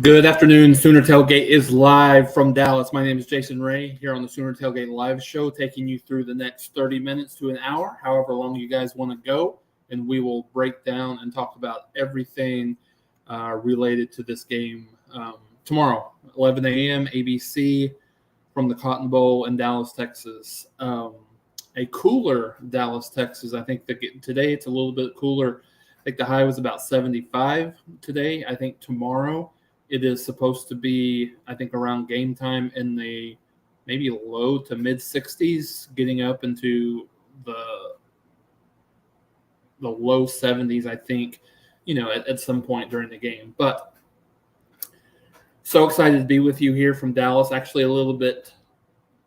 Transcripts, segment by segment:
Good afternoon. Sooner Tailgate is live from Dallas. My name is Jason Ray here on the Sooner Tailgate live show, taking you through the next 30 minutes to an hour, however long you guys want to go. And we will break down and talk about everything related to this game tomorrow, 11 a.m. ABC from the Cotton Bowl in Dallas, Texas. A cooler Dallas, Texas. I think today it's a little bit cooler. I think the high was about 75 today. I think tomorrow it is supposed to be, I think, around game time in the maybe low to mid 60s, getting up into the low 70s, I think, at some point during the game. But so excited to be with you here from Dallas, actually a little bit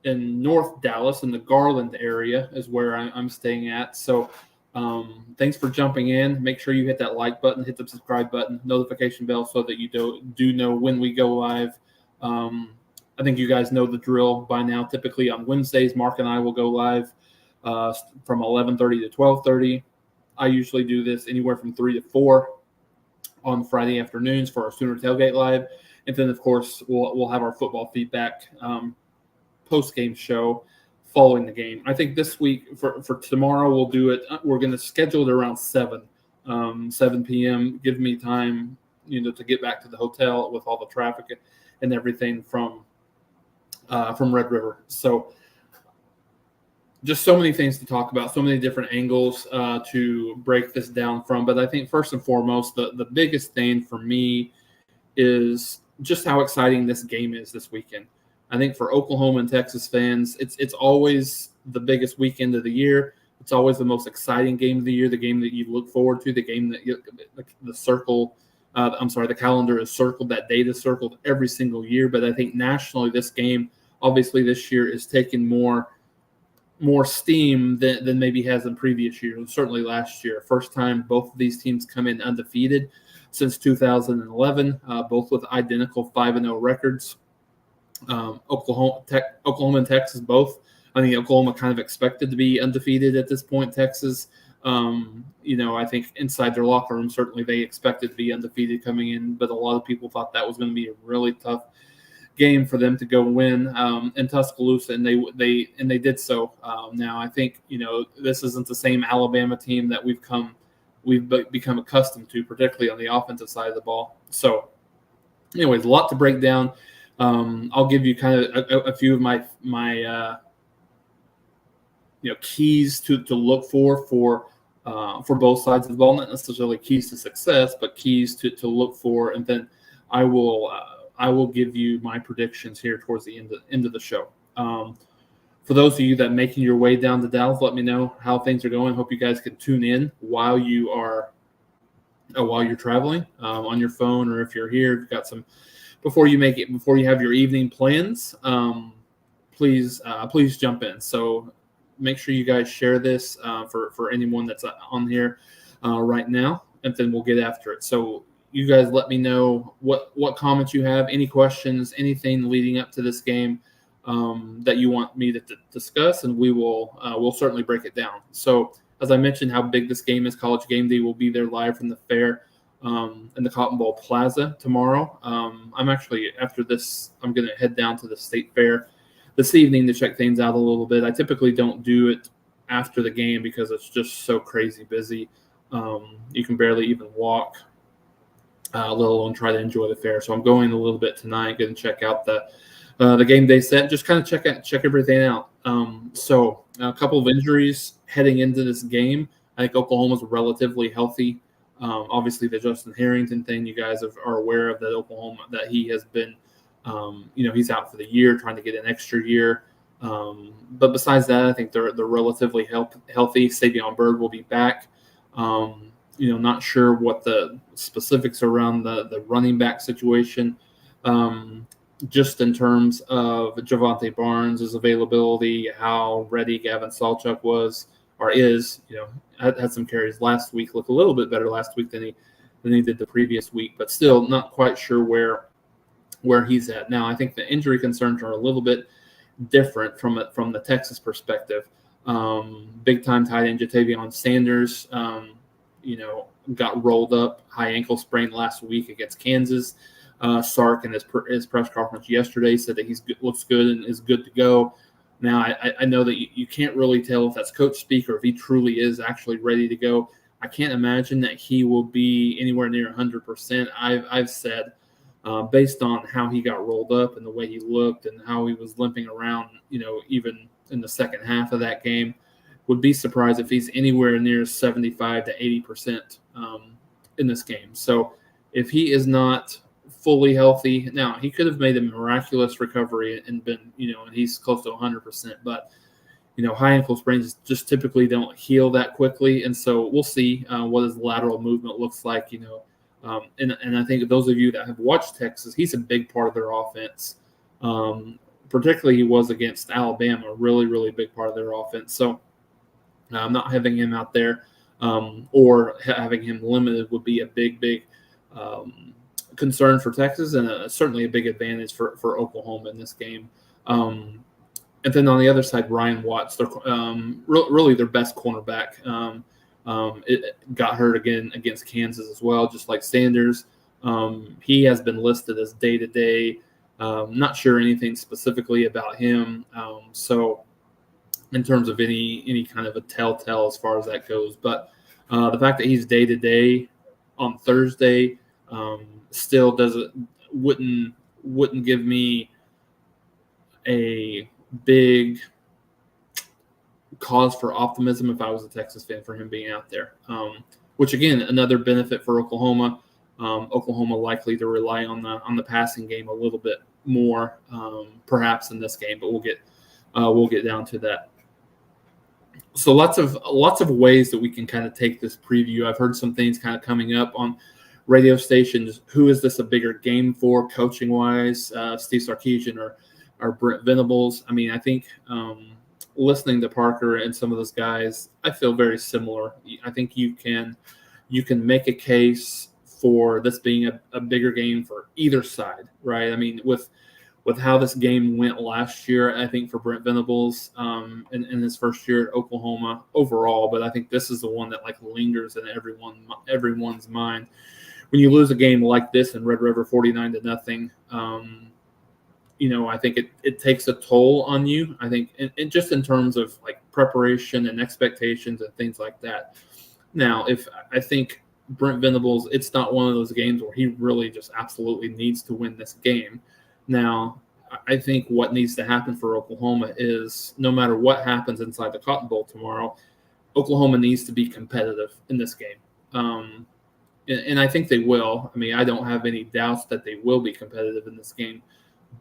in North Dallas in the Garland area is where I'm staying at. So thanks for jumping in. Make sure you hit that like button, hit the subscribe button, notification bell so that you do know when we go live. I think you guys know the drill by now. Typically on Wednesdays, Mark and I will go live from 11:30 to 12:30. I usually do this anywhere from 3 to 4 on Friday afternoons for our Sooner Tailgate Live. And then, of course, we'll have our football feedback post-game show following the game. I think this week for tomorrow we'll do it. We're going to schedule it around 7 p.m. Give me time, to get back to the hotel with all the traffic and everything from Red River. So just so many things to talk about, so many different angles to break this down from. But I think first and foremost, the biggest thing for me is just how exciting this game is this weekend. I think for Oklahoma and Texas fans, it's always the biggest weekend of the year. It's always the most exciting game of the year, the game that you look forward to, the game that the calendar is circled, that date is circled every single year. But I think nationally, this game, obviously this year, is taking more steam than maybe has in previous years, certainly last year. First time both of these teams come in undefeated since 2011, both with identical 5-0 records. Oklahoma and Texas both. I think Oklahoma kind of expected to be undefeated at this point. Texas, I think inside their locker room, certainly they expected to be undefeated coming in, but a lot of people thought that was going to be a really tough game for them to go win in Tuscaloosa, and they did so. Now I think this isn't the same Alabama team that we've become accustomed to, particularly on the offensive side of the ball. So, anyways, a lot to break down. I'll give you kind of a few of my keys to look for both sides of the ball, not necessarily keys to success, but keys to look for, and then I will give you my predictions here towards the end of the show. For those of you that are making your way down to Dallas, let me know how things are going. Hope you guys can tune in while you're traveling on your phone, or if you're here, if you've got some. Before you have your evening plans, please jump in. So make sure you guys share this for anyone that's on here right now, and then we'll get after it. So you guys let me know what comments you have, any questions, anything leading up to this game that you want me to discuss, and we'll certainly break it down. So as I mentioned, how big this game is, College Game Day will be there live from the fair. In the Cotton Bowl Plaza tomorrow. I'm actually, after this, I'm going to head down to the State Fair this evening to check things out a little bit. I typically don't do it after the game because it's just so crazy busy. You can barely even walk, let alone try to enjoy the fair. So I'm going a little bit tonight, going to check out the game day set, just kind of check everything out. So a couple of injuries heading into this game. I think Oklahoma's relatively healthy. Obviously, the Justin Harrington thing, you guys are aware of that. Oklahoma, that he has been, he's out for the year, trying to get an extra year. But besides that, I think they're relatively healthy. Savion Byrd will be back. Not sure what the specifics around the running back situation, just in terms of Javante Barnes' availability, how ready Gavin Sawchuk was or is. Had some carries last week, looked a little bit better last week than he did the previous week, but still not quite sure where he's at now. I think the injury concerns are a little bit different from the Texas perspective. Big time tight end Jatavion Sanders, got rolled up, high ankle sprain last week against Kansas. Sark in his press conference yesterday said that looks good and is good to go. Now, I know that you can't really tell if that's coach speak or if he truly is actually ready to go. I can't imagine that he will be anywhere near 100%. I've said, based on how he got rolled up and the way he looked and how he was limping around, even in the second half of that game, would be surprised if he's anywhere near 75 to 80% in this game. So if he is not fully healthy, now he could have made a miraculous recovery and been, and he's close to 100%, but high ankle sprains just typically don't heal that quickly. And so we'll see what his lateral movement looks like, and I think those of you that have watched Texas, he's a big part of their offense. Particularly he was against Alabama, really, really big part of their offense. So not having him out there or having him limited would be a big concern for Texas and certainly a big advantage for Oklahoma in this game. And then on the other side, Ryan Watts, really their best cornerback. It got hurt again against Kansas as well, just like Sanders. He has been listed as day-to-day. Not sure anything specifically about him. So in terms of any kind of a telltale as far as that goes. But the fact that he's day-to-day on Thursday still wouldn't give me a big cause for optimism if I was a Texas fan for him being out there, which again, another benefit for Oklahoma. Oklahoma likely to rely on the passing game a little bit more, perhaps in this game, but we'll get down to that. So lots of ways that we can kind of take this preview. I've heard some things kind of coming up on radio stations. Who is this a bigger game for, coaching wise? Steve Sarkisian or Brent Venables? I mean, I think listening to Parker and some of those guys, I feel very similar. I think you can make a case for this being a bigger game for either side, right? I mean, with how this game went last year, I think for Brent Venables in his first year at Oklahoma overall, but I think this is the one that like lingers in everyone's mind. When you lose a game like this in Red River 49-0, I think it takes a toll on you. I think, and just in terms of like preparation and expectations and things like that. Now, I think Brent Venables, it's not one of those games where he really just absolutely needs to win this game. Now, I think what needs to happen for Oklahoma is no matter what happens inside the Cotton Bowl tomorrow, Oklahoma needs to be competitive in this game. And I think they will. I mean, I don't have any doubts that they will be competitive in this game.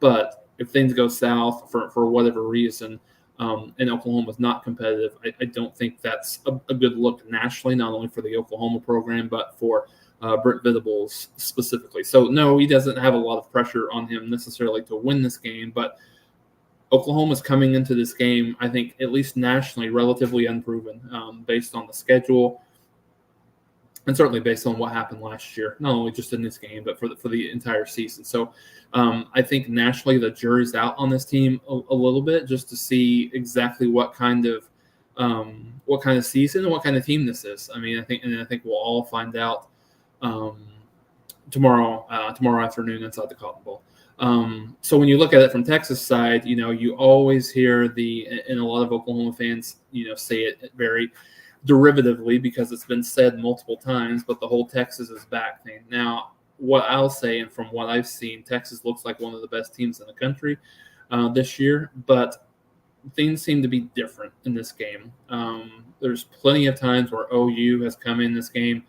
But if things go south for whatever reason, and Oklahoma's not competitive, I don't think that's a good look nationally, not only for the Oklahoma program, but for Brent Venables specifically. So, no, he doesn't have a lot of pressure on him necessarily to win this game, but Oklahoma's coming into this game, I think, at least nationally, relatively unproven based on the schedule and certainly based on what happened last year, not only just in this game, but for the entire season. So I think nationally the jury's out on this team a little bit just to see exactly what kind of season and what kind of team this is. I mean, I think we'll all find out tomorrow afternoon inside the Cotton Bowl. So when you look at it from Texas side, you always hear and a lot of Oklahoma fans, say it very derivatively because it's been said multiple times, but the whole Texas is back thing. Now, what I'll say, and from what I've seen, Texas looks like one of the best teams in the country this year, but things seem to be different in this game. There's plenty of times where OU has come in this game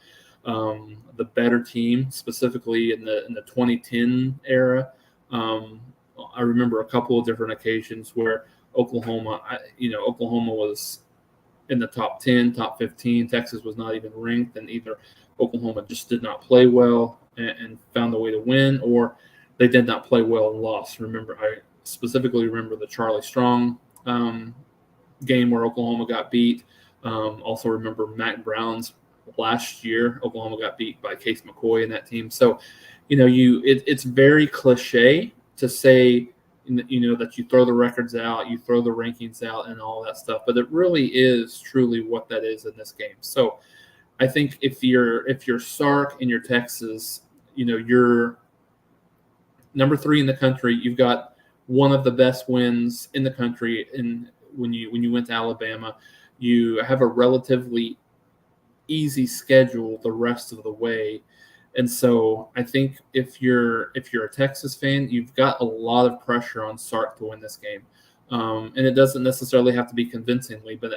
the better team, specifically in the 2010 era. I remember a couple of different occasions where Oklahoma was in the top 10, top 15. Texas was not even ranked, and either Oklahoma just did not play well and found a way to win, or they did not play well and lost. I specifically remember the Charlie Strong game where Oklahoma got beat. Also remember Mac Brown's last year. Oklahoma got beat by Case McCoy in that team. So, it's very cliche to say, that you throw the records out, you throw the rankings out and all that stuff, but it really is truly what that is in this game. So I think if you're Sark and you're Texas, you're number 3 in the country. You've got one of the best wins in the country. And when you went to Alabama, you have a relatively easy schedule the rest of the way. And so I think if you're a Texas fan, you've got a lot of pressure on Sark to win this game. And it doesn't necessarily have to be convincingly, but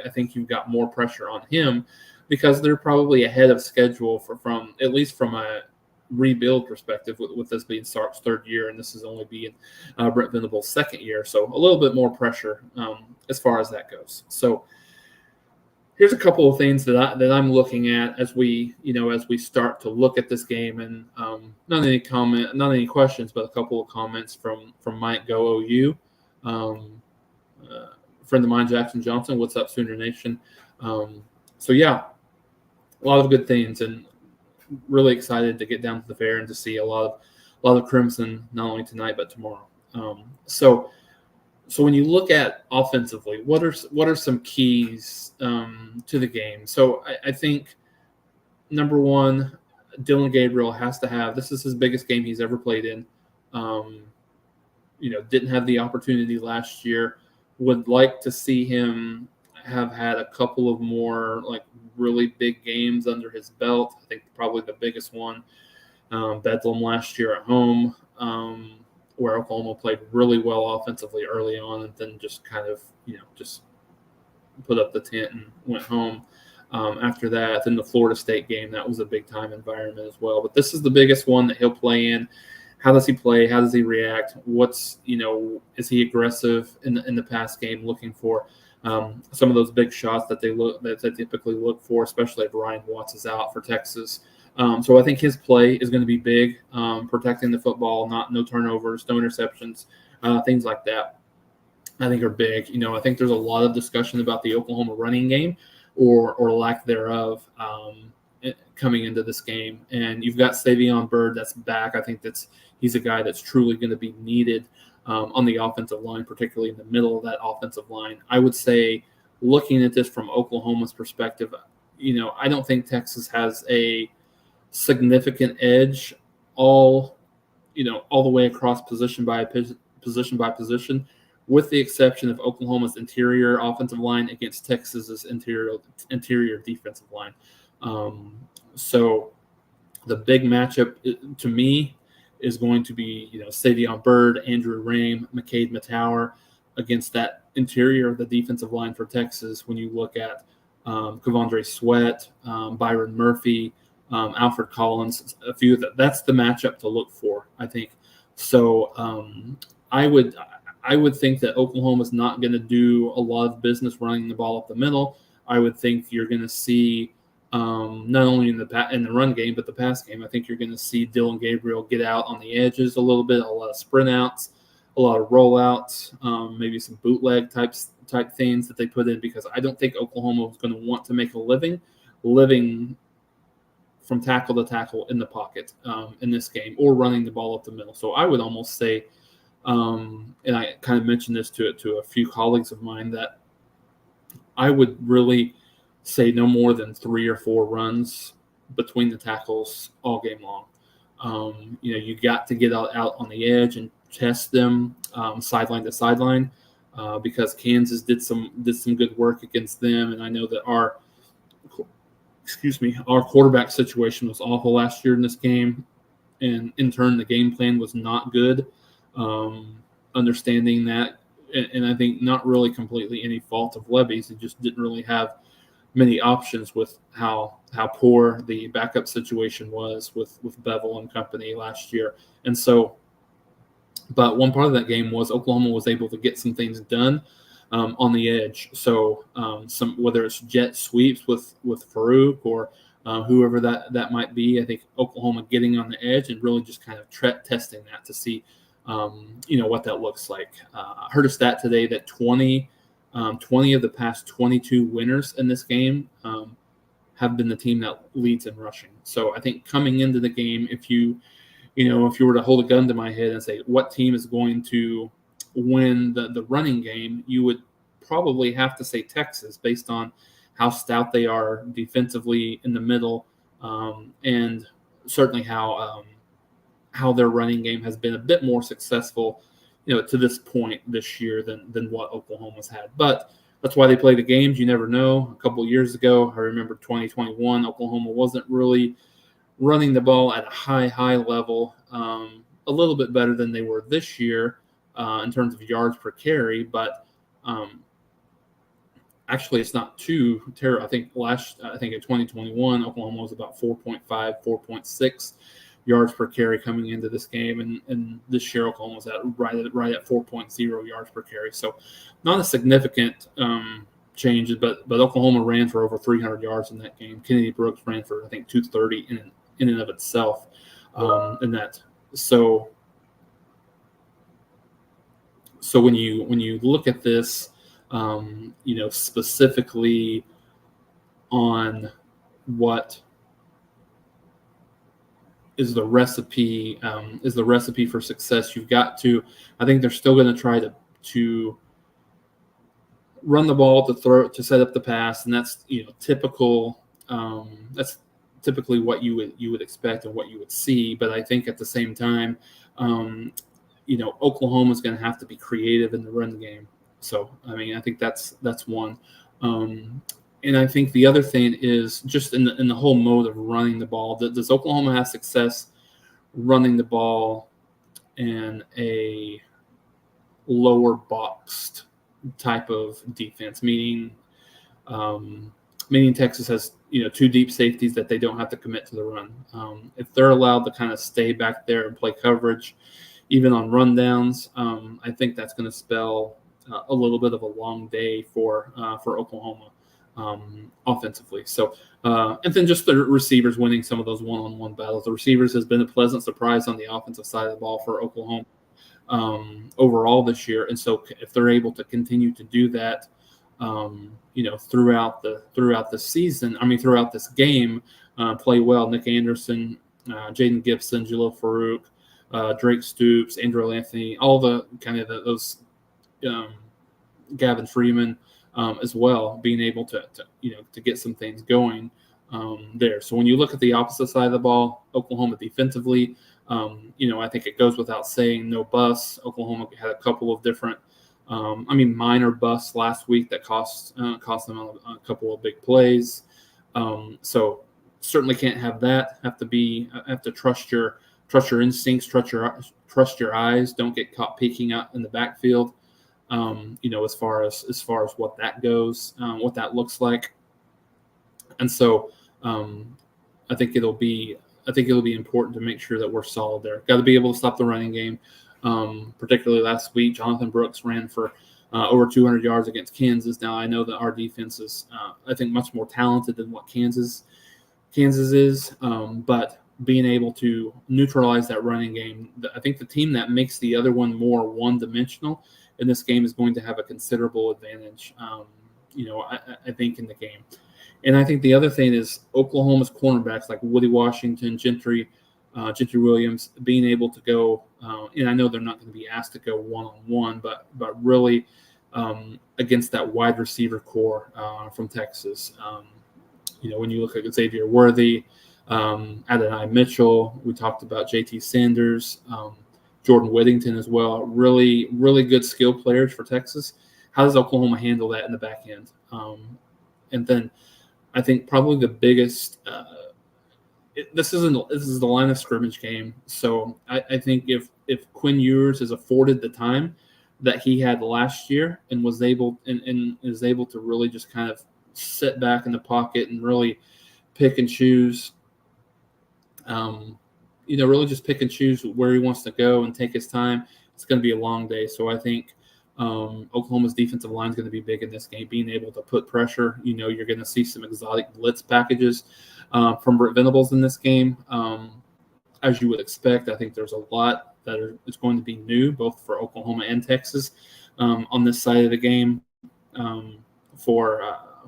I think you've got more pressure on him because they're probably ahead of schedule from at least from a rebuild perspective with this being Sark's 3rd year, and this is only being Brent Venable's 2nd year. So a little bit more pressure as far as that goes. So here's a couple of things that I'm looking at as we start to look at this game, and not any questions, but a couple of comments from Mike Go OU, friend of mine, Jackson Johnson. What's up, Sooner Nation? So yeah, a lot of good things, and really excited to get down to the fair and to see a lot of Crimson not only tonight but tomorrow. So when you look at offensively, what are some keys to the game? So I think number one, Dillon Gabriel has to have. This is his biggest game he's ever played in. Didn't have the opportunity last year. Would like to see him have had a couple of more like really big games under his belt. I think probably the biggest one, Bedlam last year at home, where Oklahoma played really well offensively early on, and then just kind of just put up the tent and went home. After that, then the Florida State game, that was a big time environment as well. But this is the biggest one that he'll play in. How does he play? How does he react? Is he aggressive in the pass game, looking for some of those big shots that they typically look for, especially if Ryan Watts is out for Texas. So I think his play is going to be big, protecting the football, no turnovers, no interceptions, things like that. I think are big. I think there's a lot of discussion about the Oklahoma running game or lack thereof coming into this game. And you've got Savion Byrd that's back. I think he's a guy that's truly going to be needed on the offensive line, particularly in the middle of that offensive line. I would say, looking at this from Oklahoma's perspective, I don't think Texas has a significant edge all the way across position by position, with the exception of Oklahoma's interior offensive line against Texas's interior defensive line. So the big matchup to me is going to be, Savion Byrd, Andrew Rame, McCade Matower against that interior of the defensive line for Texas. When you look at Kavondre Sweat, Byron Murphy, Alfred Collins, a few of that's the matchup to look for, I think. So I would think that Oklahoma's not going to do a lot of business running the ball up the middle. I would think you're going to see not only in the run game but the pass game. I think you're going to see Dillon Gabriel get out on the edges a little bit, a lot of sprint outs, a lot of rollouts, maybe some bootleg type things that they put in, because I don't think Oklahoma is going to want to make a living from tackle to tackle in the pocket in this game, or running the ball up the middle. So I would almost say, and I kind of mentioned this to a few colleagues of mine, that I would really say no more than 3 or 4 runs between the tackles all game long. You got to get out on the edge and test them sideline to sideline, because Kansas did some good work against them, and I know that our quarterback situation was awful last year in this game, and in turn the game plan was not good. Understanding that, and I think not really completely any fault of Levy's. He just didn't really have many options with how poor the backup situation was with Bevel and company last year. And so, but one part of that game was Oklahoma was able to get some things done on the edge. So whether it's jet sweeps with Farouk or whoever that might be, I think Oklahoma getting on the edge and really just kind of testing that to see what that looks like. I heard a stat today that 20 of the past 22 winners in this game have been the team that leads in rushing. So I think coming into the game, if you were to hold a gun to my head and say what team is going to win the running game, you would probably have to say Texas, based on how stout they are defensively in the middle, and certainly how how their running game has been a bit more successful, to this point this year than what Oklahoma's had. But that's why they play the games. You never know. A couple of years ago, I remember 2021, Oklahoma wasn't really running the ball at a high level, a little bit better than they were this year in terms of yards per carry. But actually, it's not too terrible. I think in 2021, Oklahoma was about 4.5, 4.6 yards per carry coming into this game, and this year Oklahoma was right at 4.0 yards per carry. So not a significant change, but Oklahoma ran for over 300 yards in that game. Kennedy Brooks ran for, I think, 230 in and of itself in that. So when you look at this, specifically on what is the recipe for success, you've got to, I think they're still going to try to run the ball, to set up the pass, and that's typical. That's typically what you would expect and what you would see. But I think at the same time, Oklahoma is going to have to be creative in the run game. So I think that's one. And I think the other thing is just in the whole mode of running the ball. Does Oklahoma have success running the ball in a lower boxed type of defense? Meaning Texas has two deep safeties that they don't have to commit to the run. If they're allowed to kind of stay back there and play coverage, even on rundowns, I think that's going to spell a little bit of a long day for Oklahoma. Offensively. So, and then just the receivers winning some of those one-on-one battles. The receivers has been a pleasant surprise on the offensive side of the ball for Oklahoma overall this year. And so if they're able to continue to do that, throughout the season, throughout this game, play well. Nick Anderson, Jaden Gibson, Jalil Farouk, Drake Stoops, Andrew Anthony, all the kind of those Gavin Freeman, as well, being able to get some things going there. So when you look at the opposite side of the ball, Oklahoma defensively, I think it goes without saying, no busts. Oklahoma had a couple of different, minor busts last week that cost them a couple of big plays. So certainly can't have that. Have to trust your instincts, trust your eyes. Don't get caught peeking out in the backfield. As far as what that goes, what that looks like. And so I think it'll be important to make sure that we're solid there. Got to be able to stop the running game. Particularly last week, Jonathan Brooks ran for over 200 yards against Kansas. Now I know that our defense is, I think, much more talented than what Kansas is, but being able to neutralize that running game, I think the team that makes the other one more one-dimensional in this game is going to have a considerable advantage, I think, in the game. And I think the other thing is Oklahoma's cornerbacks like Woody Washington, Gentry Williams, being able to go, and I know they're not going to be asked to go one-on-one, but really against that wide receiver core from Texas. When you look at Xavier Worthy, Adonai Mitchell, we talked about JT Sanders, Jordan Whittington as well. Really, really good skill players for Texas. How does Oklahoma handle that in the back end? And then I think probably the biggest this is the line of scrimmage game. So I think if Quinn Ewers is afforded the time that he had last year and was able and is able to really just kind of sit back in the pocket and really pick and choose, really just pick and choose where he wants to go and take his time, it's going to be a long day. So I think Oklahoma's defensive line is going to be big in this game, being able to put pressure. You're going to see some exotic blitz packages from Britt Venables in this game. As you would expect, I think there's a lot that is going to be new, both for Oklahoma and Texas on this side of the game for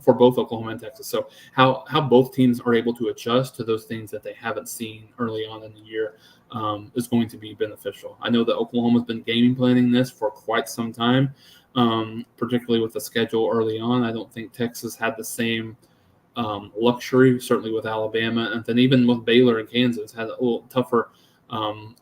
both Oklahoma and Texas. So how both teams are able to adjust to those things that they haven't seen early on in the year is going to be beneficial. I know that Oklahoma's been game planning this for quite some time, particularly with the schedule early on. I don't think Texas had the same luxury, certainly with Alabama, and then even with Baylor and Kansas, had a little tougher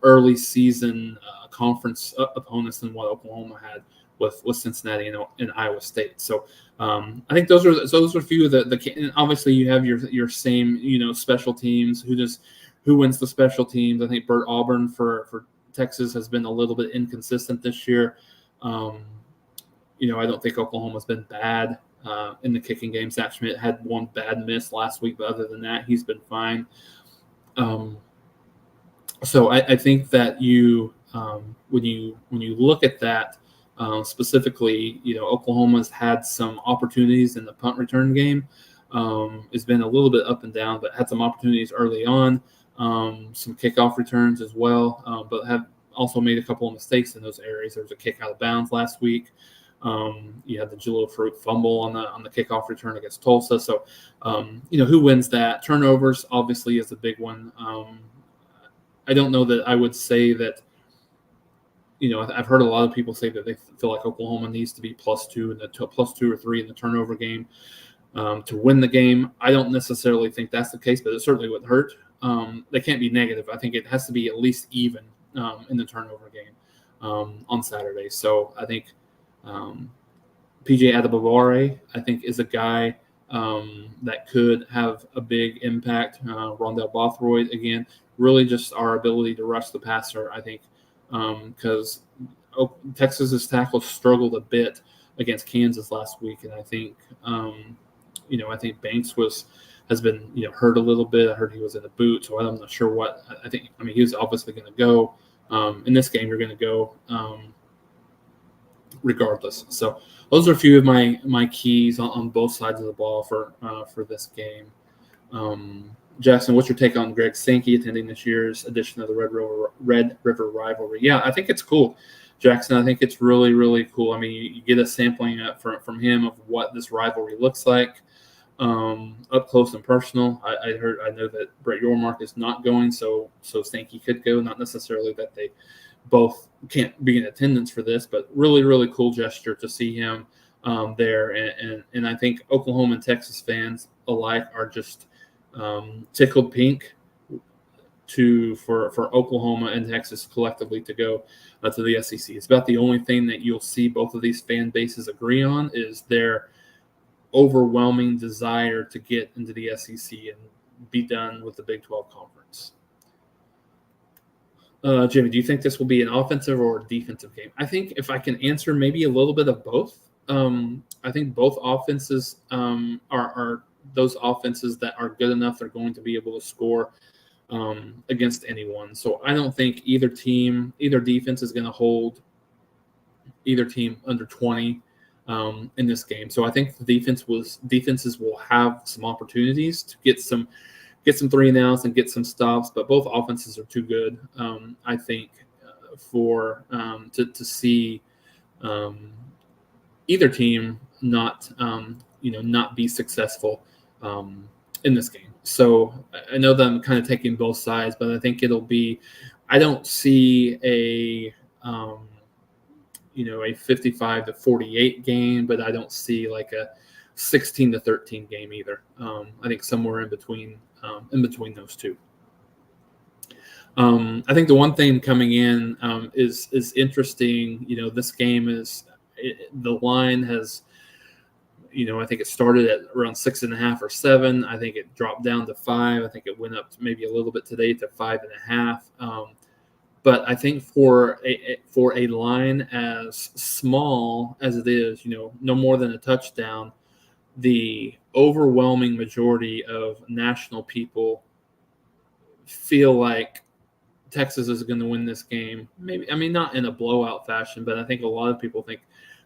early season conference opponents than what Oklahoma had with Cincinnati and Iowa State. So I think those are a few of the and obviously you have your same special teams. Who wins the special teams? I think Bert Auburn for Texas has been a little bit inconsistent this year. I don't think Oklahoma's been bad in the kicking game. Zach Schmidt had one bad miss last week, but other than that, he's been fine. So I think that when you look at that specifically, Oklahoma's had some opportunities in the punt return game. It's been a little bit up and down, but had some opportunities early on, some kickoff returns as well, but have also made a couple of mistakes in those areas. There was a kick out of bounds last week. You had the Jalil Fruit fumble on the kickoff return against Tulsa. So, who wins that? Turnovers obviously is a big one. I don't know that I would say that. I've heard a lot of people say that they feel like Oklahoma needs to be +2 in the +2 or 3 in the turnover game to win the game. I don't necessarily think that's the case, but it certainly would hurt. They can't be negative. I think it has to be at least even in the turnover game on Saturday. So I think PJ Adebawore, I think, is a guy that could have a big impact. Rondell Bothroyd, again, really just our ability to rush the passer, I think, because Texas's tackles struggled a bit against Kansas last week, and I think I think Banks has been hurt a little bit. I heard he was in a boot, so I'm not sure what. He was obviously going to go in this game. You're going to go regardless. So those are a few of my keys on both sides of the ball for this game. Jackson, what's your take on Greg Sankey attending this year's edition of the Red River Rivalry? Yeah, I think it's cool, Jackson. I think it's really, really cool. You get a sampling from him of what this rivalry looks like up close and personal. I know that Brett Yormark is not going, so Sankey could go. Not necessarily that they both can't be in attendance for this, but really, really cool gesture to see him there. And I think Oklahoma and Texas fans alike are just tickled pink for Oklahoma and Texas collectively to go to the SEC. It's about the only thing that you'll see both of these fan bases agree on is their overwhelming desire to get into the SEC and be done with the Big 12 conference. Jimmy, do you think this will be an offensive or defensive game? I think if I can answer maybe a little bit of both. I think both offenses are those offenses that are good enough they're going to be able to score against anyone. So I don't think either defense is going to hold either team under 20 in this game. So I think the defenses will have some opportunities to get some 3-and-outs and get some stops, but both offenses are too good, I think, for to see either team not be successful in this game. So I know that I'm kind of taking both sides, but I think it'll be. I don't see a 55-48 game, but I don't see like a 16-13 game either. I think somewhere in between those two. I think the one thing coming in is interesting. This game the line has. I think it started at around 6.5 or 7. I think it dropped down to 5. I think it went up maybe a little bit today to 5.5. But I think for a line as small as it is, no more than a touchdown, the overwhelming majority of national people feel like Texas is going to win this game. Maybe, not in a blowout fashion, but I think a lot of people think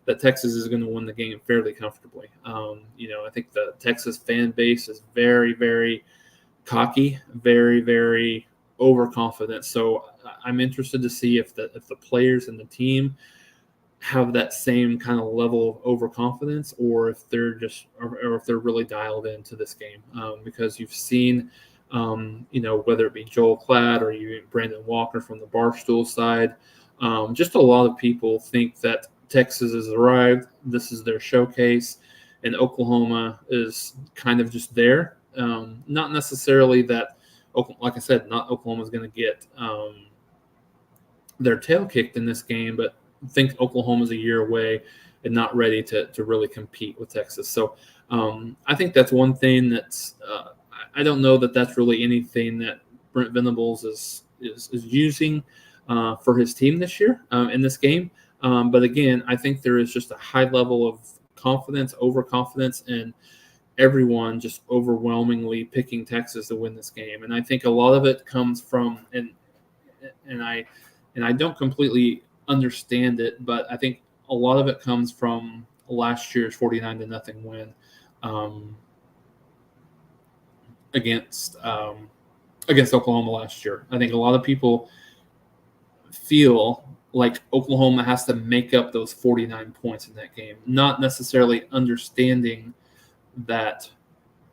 that Texas is going to win the game fairly comfortably. I think the Texas fan base is very, very cocky, very, very overconfident. So I'm interested to see if the players and the team have that same kind of level of overconfidence, or if they're really dialed into this game. Because you've seen, whether it be Joel Klatt or Brandon Walker from the Barstool side, just a lot of people think that Texas has arrived. This is their showcase, and Oklahoma is kind of just there. Not necessarily that, like I said, not Oklahoma's going to get their tail kicked in this game, but think Oklahoma's a year away and not ready to really compete with Texas. So I think that's one thing that's I don't know that that's really anything that Brent Venables is using for his team this year in this game. But again, I think there is just a high level of confidence, overconfidence, and everyone just overwhelmingly picking Texas to win this game. And I think a lot of it comes from and I don't completely understand it, but I think a lot of it comes from last year's 49-0 win against Oklahoma last year. I think a lot of people feel like Oklahoma has to make up those 49 points in that game, not necessarily understanding that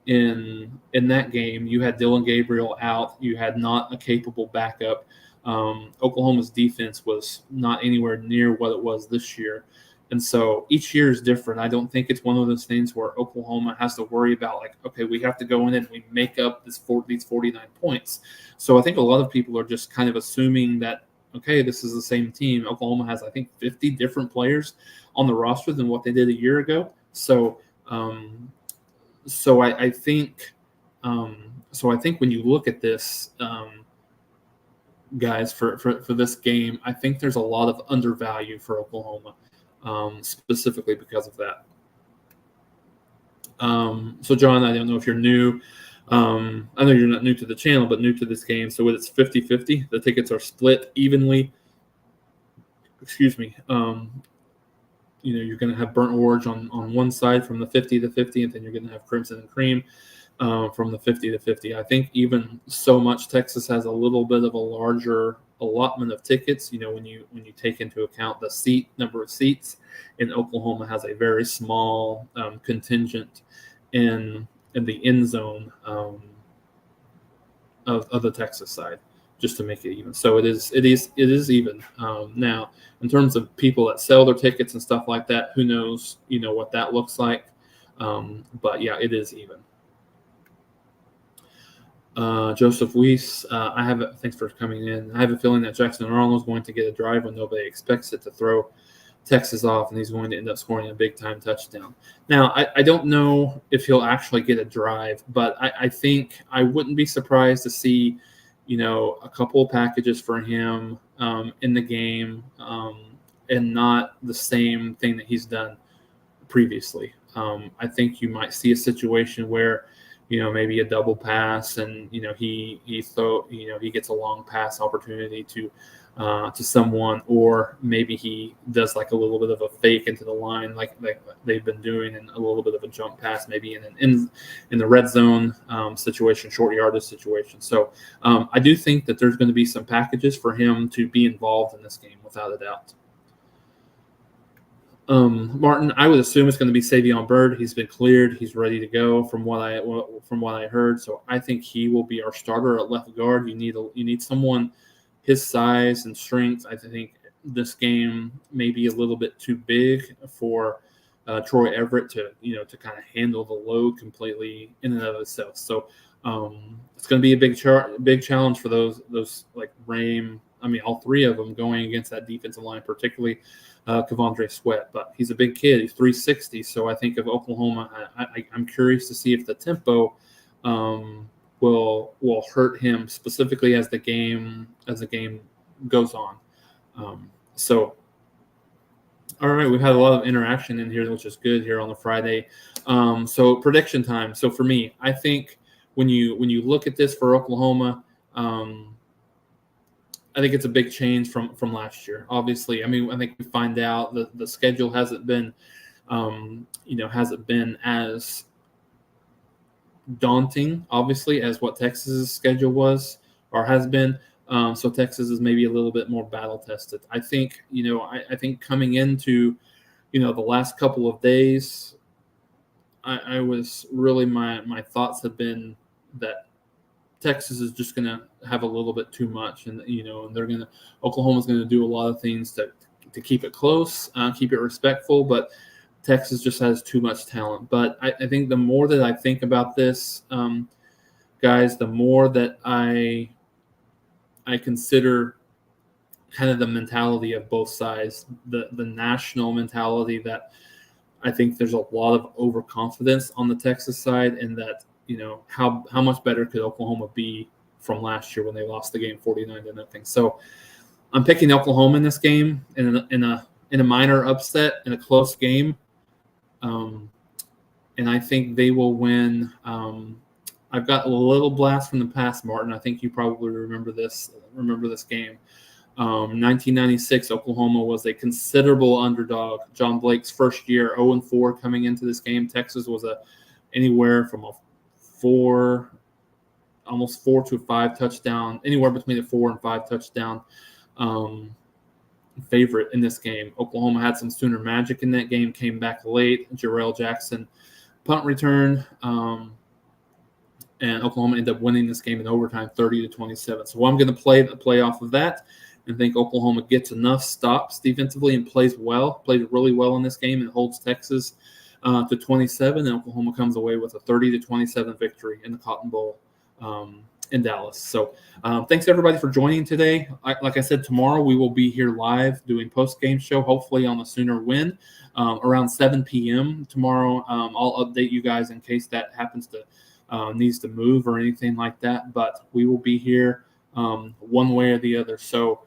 in that game you had Dylan Gabriel out, you had not a capable backup. Oklahoma's defense was not anywhere near what it was this year. And so each year is different. I don't think it's one of those things where Oklahoma has to worry about, like, okay, we have to go in and we make up these 49 points. So I think a lot of people are just kind of assuming that, okay, this is the same team. Oklahoma has, I think, 50 different players on the roster than what they did a year ago. So I think when you look at this, guys, for this game, I think there's a lot of undervalue for Oklahoma, specifically because of that. So, John, I don't know if you're new. I know you're not new to the channel, but new to this game. So it's 50-50. The tickets are split evenly. Excuse me. You're going to have Burnt Orange on one side from the 50-50, and then you're going to have Crimson and Cream from the 50-50. I think even so much, Texas has a little bit of a larger allotment of tickets. When you take into account the number of seats, and Oklahoma has a very small contingent in the end zone of the Texas side, just to make it even. So it is even. Now, in terms of people that sell their tickets and stuff like that, who knows, what that looks like. But yeah, it is even. Joseph Weiss, thanks for coming in. I have a feeling that Jackson Arnold is going to get a drive when nobody expects it to throw Texas off, and he's going to end up scoring a big-time touchdown. Now, I don't know if he'll actually get a drive, but I think I wouldn't be surprised to see, a couple of packages for him in the game, and not the same thing that he's done previously. I think you might see a situation where, maybe a double pass, and he gets a long pass opportunity to someone, or maybe he does like a little bit of a fake into the line, like they've been doing, and a little bit of a jump pass, maybe in the red zone situation, short yardage situation. So I do think that there's going to be some packages for him to be involved in this game, without a doubt. Martin, I would assume it's going to be Savion Byrd. He's been cleared. He's ready to go from what I heard. So I think he will be our starter at left guard. You need someone his size and strength. I think this game may be a little bit too big for Troy Everett to kind of handle the load completely in and of itself. So it's going to be a big challenge for those like Rame. I mean, all three of them going against that defensive line, particularly Kavondre Sweat. But he's a big kid. He's 360. So I think of Oklahoma, I'm curious to see if the tempo will hurt him, specifically as the game goes on. So, all right, we've had a lot of interaction in here, which is good here on a Friday. So prediction time. So for me, I think when you look at this for Oklahoma, I think it's a big change from last year. Obviously, I mean, I think we find out the schedule hasn't been as daunting, obviously, as what Texas's schedule was or has been. So Texas is maybe a little bit more battle tested. I think, I think coming into, the last couple of days, I was really, my thoughts have been that Texas is just going to have a little bit too much, and and Oklahoma's going to do a lot of things to keep it close, keep it respectful, but Texas just has too much talent. But I think the more that I think about this, guys, the more that I consider kind of the mentality of both sides, the national mentality that I think there's a lot of overconfidence on the Texas side, and that, how much better could Oklahoma be from last year when they lost the game 49-0. So I'm picking Oklahoma in this game in a minor upset in a close game, and I think they will win. I've got a little blast from the past, Martin. I think you probably remember this game. 1996, Oklahoma was a considerable underdog. John Blake's first year, 0-4 coming into this game. Texas was anywhere from almost 4 to 5 touchdown, anywhere between a 4 and 5 touchdown favorite in this game. Oklahoma had some Sooner magic in that game, came back late. Jarrell Jackson punt return, and Oklahoma ended up winning this game in overtime, 30-27. So I'm going to play off of that, and think Oklahoma gets enough stops defensively and plays really well in this game, and holds Texas to 27, and Oklahoma comes away with a 30-27 victory in the Cotton Bowl in Dallas. So thanks everybody for joining today. Like I said, tomorrow we will be here live doing post-game show, hopefully on the Sooner win, around 7 p.m. tomorrow. I'll update you guys in case that happens to needs to move or anything like that, but we will be here one way or the other. So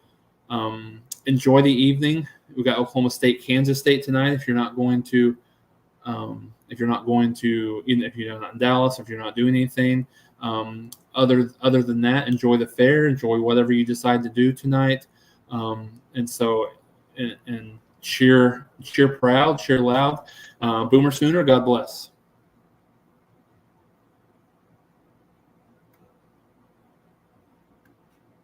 enjoy the evening. We got Oklahoma State, Kansas State tonight. If you're not going to, even if you're not in Dallas, if you're not doing anything, other than that, enjoy the fair, enjoy whatever you decide to do tonight, and cheer proud, cheer loud. Boomer Sooner, God bless.